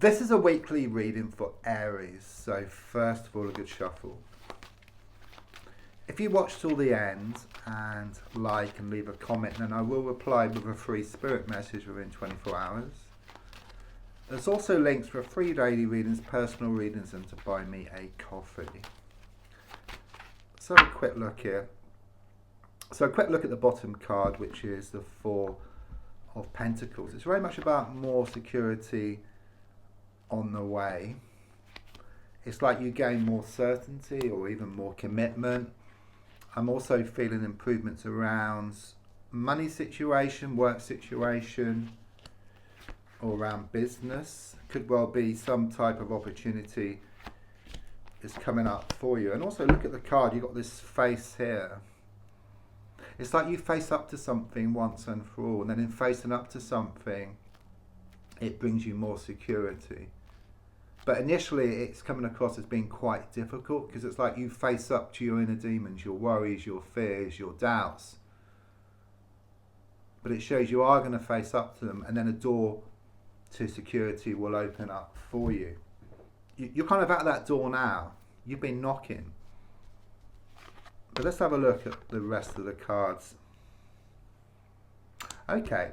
This is a weekly reading for Aries, so first of all, a good shuffle. If you watched till the end and like and leave a comment, then I will reply with a free spirit message within 24 hours. There's also links for free daily readings, personal readings, and to buy me a coffee. Let's have a quick look here. So a quick look at the bottom card, which is the Four of Pentacles. It's very much about more security on the way. It's like you gain more certainty or even more commitment. I'm also feeling improvements around money situation, work situation, or around business. Could well be some type of opportunity is coming up for you. And also look at the card, you've got this face here. It's like you face up to something once and for all, and then in facing up to something, it brings you more security. But initially it's coming across as being quite difficult because it's like you face up to your inner demons, your worries, your fears, your doubts. But it shows you are going to face up to them, and then a door to security will open up for you. You're kind of at that door now. You've been knocking. But let's have a look at the rest of the cards. Okay,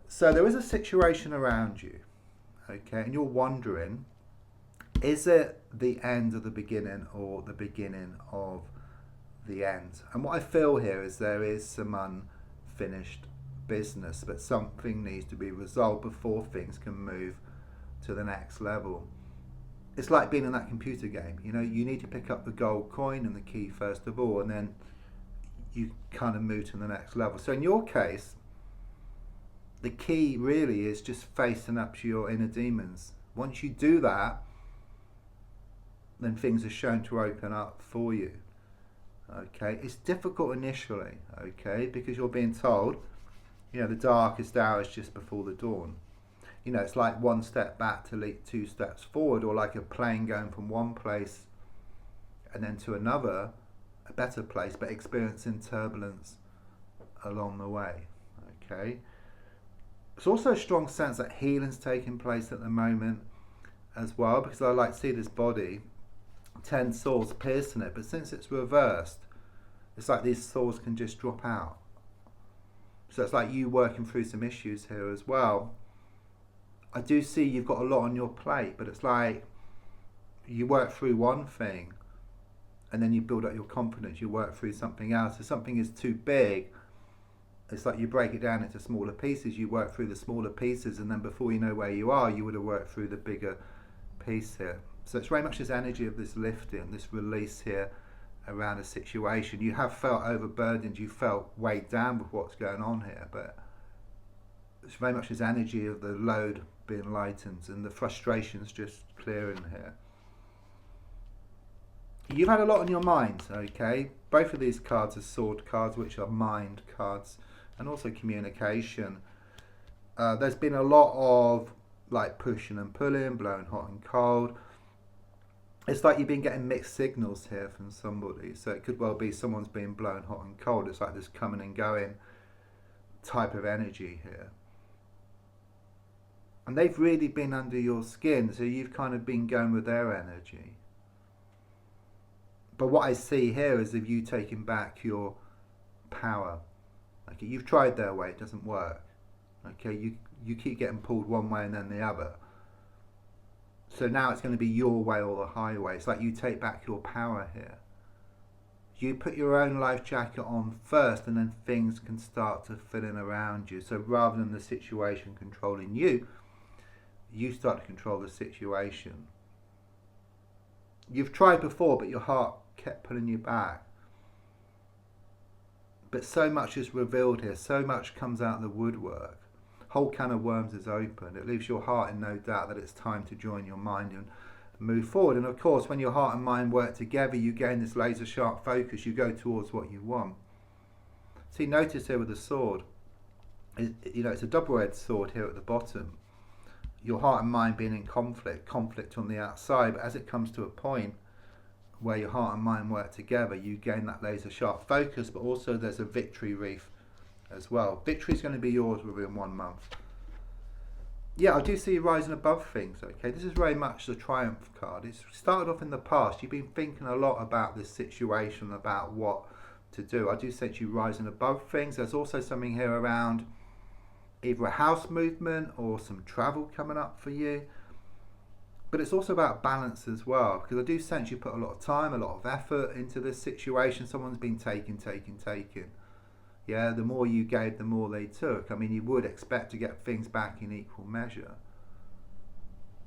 so there is a situation around you, okay, and you're wondering, is it the end of the beginning or the beginning of the end? And what I feel here is there is some unfinished business, but something needs to be resolved before things can move to the next level. It's like being in that computer game, you know, you need to pick up the gold coin and the key first of all, and then you kind of move to the next level. So in your case, the key really is just facing up to your inner demons. Once you do that, then things are shown to open up for you. Okay, it's difficult initially, okay, because you're being told, you know, the darkest hour is just before the dawn. You know, it's like one step back to leap 2 steps forward, or like a plane going from one place and then to another, a better place, but experiencing turbulence along the way. Okay. It's also a strong sense that healing's taking place at the moment as well, because I like to see this body, 10 swords piercing it, but since it's reversed, it's like these swords can just drop out. So it's like you working through some issues here as well. I do see you've got a lot on your plate, but it's like you work through one thing and then you build up your confidence, you work through something else. If something is too big, it's like you break it down into smaller pieces, you work through the smaller pieces, and then before you know where you are, you would have worked through the bigger piece here. So it's very much this energy of this lifting, this release here around a situation. You have felt overburdened, you felt weighed down with what's going on here, but it's very much this energy of the load being lightened and the frustrations just clearing here. You've had a lot on your mind, okay? Both of these cards are sword cards, which are mind cards, and also communication. There's been a lot of like pushing and pulling, blowing hot and cold. It's like you've been getting mixed signals here from somebody. So it could well be someone's being blown hot and cold. It's like this coming and going type of energy here. And they've really been under your skin, so you've kind of been going with their energy. But what I see here is of you taking back your power. Okay, you've tried their way, it doesn't work. Okay, you keep getting pulled one way and then the other. So now it's going to be your way or the highway. It's like you take back your power here. You put your own life jacket on first, and then things can start to fill in around you. So rather than the situation controlling you, you start to control the situation. You've tried before, but your heart kept pulling you back. But so much is revealed here, so much comes out of the woodwork. Whole can of worms is open. It leaves your heart in no doubt that it's time to join your mind and move forward. And of course, when your heart and mind work together, you gain this laser sharp focus. You go towards what you want. See, notice here with the sword, you know, it's a double-edged sword here at the bottom. Your heart and mind being in conflict on the outside, but as it comes to a point where your heart and mind work together, you gain that laser sharp focus, but also there's a victory wreath as well. Victory is going to be yours within 1 month. Yeah, I do see you rising above things, okay? This is very much the Triumph card. It's started off in the past. You've been thinking a lot about this situation, about what to do. I do sense you rising above things. There's also something here around either a house movement or some travel coming up for you. But it's also about balance as well, because I do sense you put a lot of time, a lot of effort into this situation. Someone's been taking. Yeah, the more you gave, the more they took. I mean, you would expect to get things back in equal measure.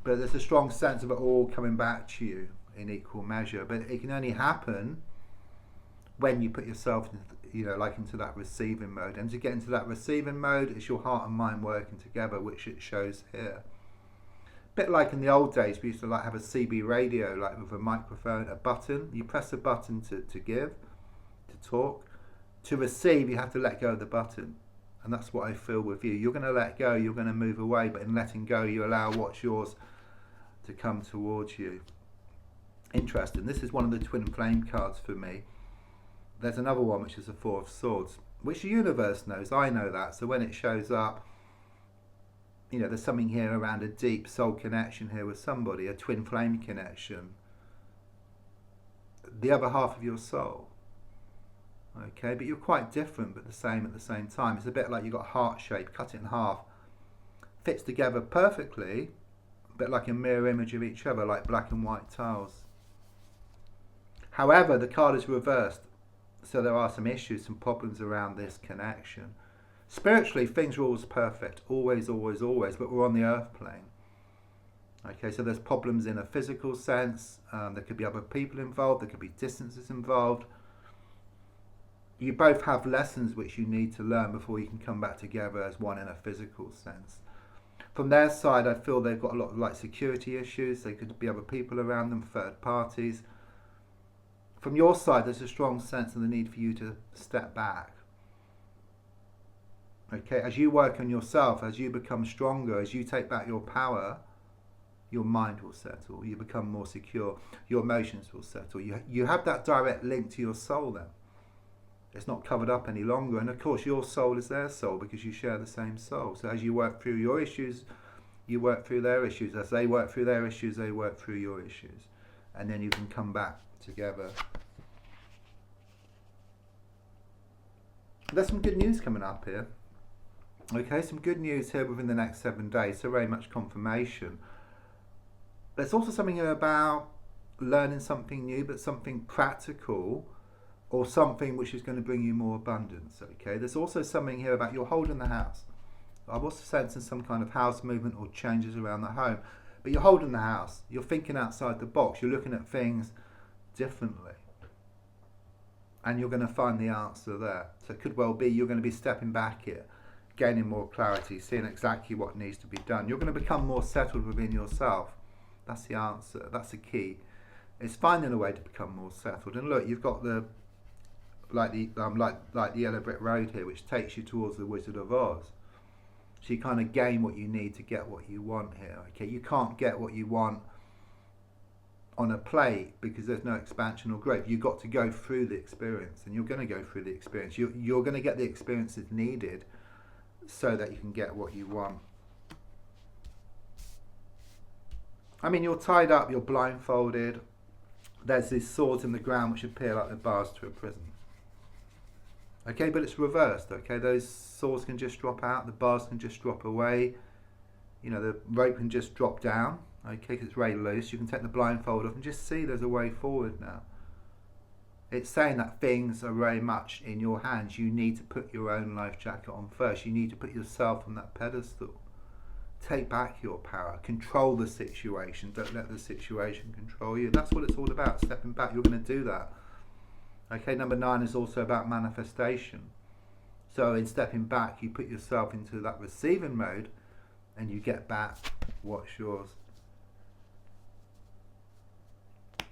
But there's a strong sense of it all coming back to you in equal measure. But it can only happen when you put yourself, like into that receiving mode. And to get into that receiving mode, it's your heart and mind working together, which it shows here. Bit like in the old days, we used to have a CB radio, like with a microphone, a button. You press a button to give, to talk. To receive, you have to let go of the button. And that's what I feel with you. You're going to let go, you're going to move away, but in letting go, you allow what's yours to come towards you. Interesting. This is one of the twin flame cards for me. There's another one, which is the Four of Swords, which the universe knows. I know that. So when it shows up, there's something here around a deep soul connection here with somebody, a twin flame connection. The other half of your soul. Okay, but you're quite different, but the same at the same time. It's a bit like you've got heart shape, cut it in half. Fits together perfectly, but like a mirror image of each other, like black and white tiles. However, the card is reversed, so there are some issues, some problems around this connection. Spiritually, things are always perfect, always, but we're on the earth plane. Okay, so there's problems in a physical sense. There could be other people involved, there could be distances involved. You both have lessons which you need to learn before you can come back together as one in a physical sense. From their side, I feel they've got a lot of security issues. There could be other people around them, third parties. From your side, there's a strong sense of the need for you to step back. Okay, as you work on yourself, as you become stronger, as you take back your power, your mind will settle. You become more secure. Your emotions will settle. You have that direct link to your soul then. It's not covered up any longer. And of course, your soul is their soul because you share the same soul. So as you work through your issues, you work through their issues. As they work through their issues, they work through your issues. And then you can come back together. There's some good news coming up here. Okay, some good news here within the next 7 days. So very much confirmation. There's also something about learning something new, but something practical, or something which is going to bring you more abundance. Okay, there's also something here about you're holding the house. I'm also sensing some kind of house movement or changes around the home, but you're holding the house. You're thinking outside the box. You're looking at things differently, and you're going to find the answer there. So it could well be you're going to be stepping back here, gaining more clarity, seeing exactly what needs to be done. You're going to become more settled within yourself. That's the answer. That's the key. It's finding a way to become more settled. And look, you've got the like the yellow brick road here, which takes you towards the Wizard of Oz. So you kind of gain what you need to get what you want here. Okay, you can't get what you want on a plate because there's no expansion or growth. You've got to go through the experience, and you're going to go through the experience. You're going to get the experiences needed so that you can get what you want. I mean, you're tied up, you're blindfolded. There's these swords in the ground which appear like the bars to a prison. Okay, but it's reversed. Okay, those swords can just drop out, the bars can just drop away. The rope can just drop down. Okay, because it's very loose. You can take the blindfold off and just see there's a way forward now. It's saying that things are very much in your hands. You need to put your own life jacket on first. You need to put yourself on that pedestal. Take back your power. Control the situation. Don't let the situation control you. That's what it's all about. Stepping back. You're going to do that. Okay, number 9 is also about manifestation. So in stepping back, you put yourself into that receiving mode and you get back what's yours.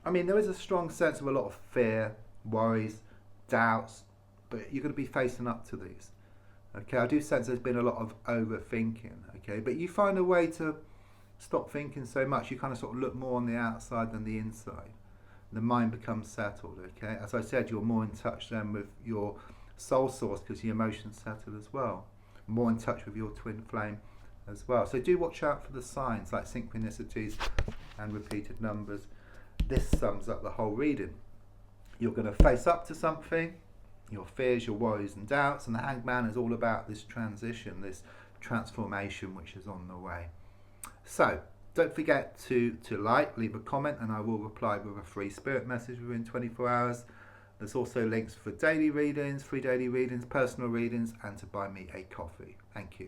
I mean, there is a strong sense of a lot of fear, worries, doubts, but you're going to be facing up to these. Okay, I do sense there's been a lot of overthinking, okay, but you find a way to stop thinking so much. You kind of sort of look more on the outside than the inside. The mind becomes settled, okay. As I said, you're more in touch then with your soul source because your emotions settle as well. More in touch with your twin flame as well. So do watch out for the signs like synchronicities and repeated numbers. This sums up the whole reading. You're going to face up to something, your fears, your worries and doubts, and the Hangman is all about this transition, this transformation which is on the way. So don't forget to like, leave a comment, and I will reply with a free spirit message within 24 hours. There's also links for daily readings, free daily readings, personal readings, and to buy me a coffee. Thank you.